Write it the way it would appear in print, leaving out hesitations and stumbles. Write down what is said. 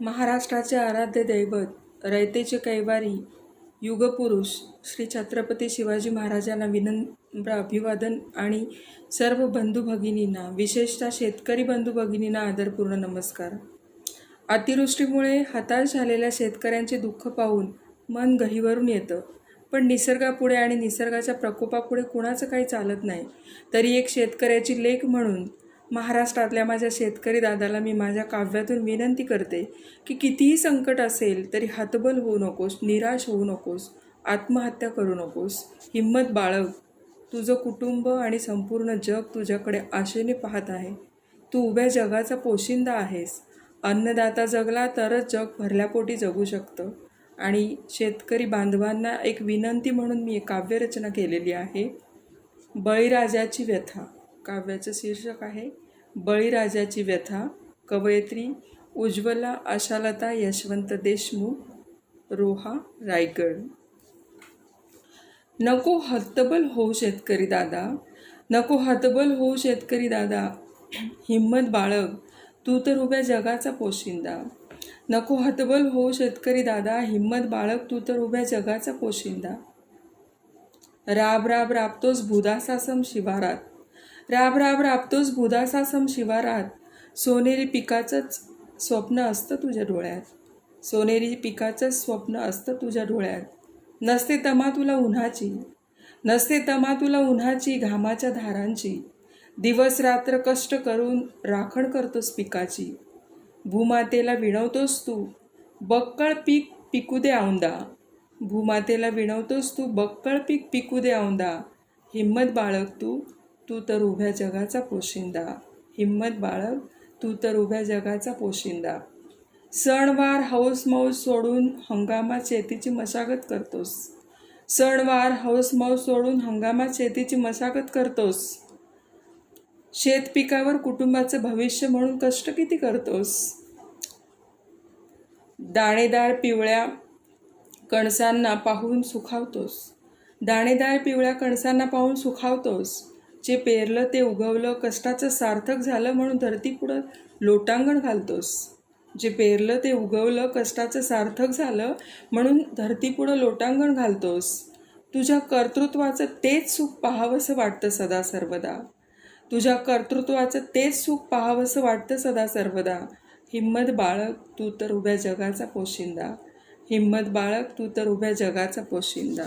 महाराष्ट्राचे आराध्य दैवत, रयतेचे कैवारी, युगपुरुष श्री छत्रपती शिवाजी महाराजांना विनम्र अभिवादन आणि सर्व बंधू भगिनींना, विशेषतः शेतकरी बंधू भगिनींना आदरपूर्ण नमस्कार. अतिवृष्टीमुळे हताश झालेल्या शेतकऱ्यांचे दुःख पाहून मन गहिवरून येतं. पण निसर्गापुढे आणि निसर्गाच्या प्रकोपापुढे कुणाचं काही चालत नाही. तरी एक शेतकऱ्याची लेक म्हणून महाराष्ट्रातल्या माझ्या शेतकरी दादाला मी माझ्या काव्यातून विनंती करते की कितीही संकट असेल तरी हतबल होऊ नकोस, निराश होऊ नकोस, आत्महत्या करू नकोस. हिम्मत बाळग. तुझं कुटुंब आणि संपूर्ण जग तुझ्याकडे आशेने पाहत आहे. तू उभ्या जगाचा पोशिंदा आहेस. अन्नदाता जगला तरच जग भरल्यापोटी जगू शकतं. आणि शेतकरी बांधवांना एक विनंती म्हणून मी एक काव्यरचना केलेली आहे. बळीराजाची व्यथा. काव्याचं शीर्षक आहे बळीराजाची व्यथा. कवयित्री उज्ज्वला आशालता यशवंत देशमुख, रोहा, रायगड. नको हतबल होऊ शेतकरी दादा, नको हतबल होऊ शेतकरी दादा. हिम्मत बाळग, तू तर उभ्या जगाचा पोशिंदा. नको हतबल होऊ शेतकरी दादा, हिम्मत बाळग, तू तर उभ्या जगाचा पोशिंदा. राब राब राबतोस भुदासासम शिवारात, राब राब राबतोस भुदासासम शिवारात. सोनेरी पिकाचंच स्वप्न असतं तुझ्या डोळ्यात, सोनेरी पिकाचंच स्वप्न असतं तुझ्या डोळ्यात. नसते तमा तुला उन्हाची, नसते तमा तुला उन्हाची, घामाच्या धारांची. दिवस रात्र कष्ट करून राखण करतोस पिकाची. भूमातेला विणवतोस तू बक्कळ पीक पिकू दे औंदा, भूमातेला विणवतोस तू बक्कळ पीक पिकू दे औंदा. हिम्मत बाळग तू, तू तर उभ्या जगाचा पोशिंदा. हिम्मत बाळग, तू तर उभ्या जगाचा पोशिंदा. सणवार हौसमौज सोडून हंगामात शेतीची मशागत करतोस, सणवार हौसमौज सोडून हंगामात शेतीची मशागत करतोस. शेतपिकावर कुटुंबाचं भविष्य म्हणून कष्ट किती करतोस. दाणेदार पिवळ्या कणसांना पाहून सुखावतोस, दाणेदार पिवळ्या कणसांना पाहून सुखावतोस. जे पेरलं ते उगवलं, कष्टाचं सार्थक झालं म्हणून धरतीपुढं लोटांगण घालतोस. जे पेरलं ते उगवलं, कष्टाचं सार्थक झालं म्हणून धरतीपुढं लोटांगण घालतोस. तुझ्या कर्तृत्वाचं तेच सुख पाहावंसं वाटतं सदा सर्वदा, तुझ्या कर्तृत्वाचं तेच सुख पाहावंसं वाटतं सदा सर्वदा. हिम्मत बाळग, तू तर उभ्या जगाचा पोशिंदा. हिम्मत बाळग, तू तर उभ्या जगाचा पोशिंदा.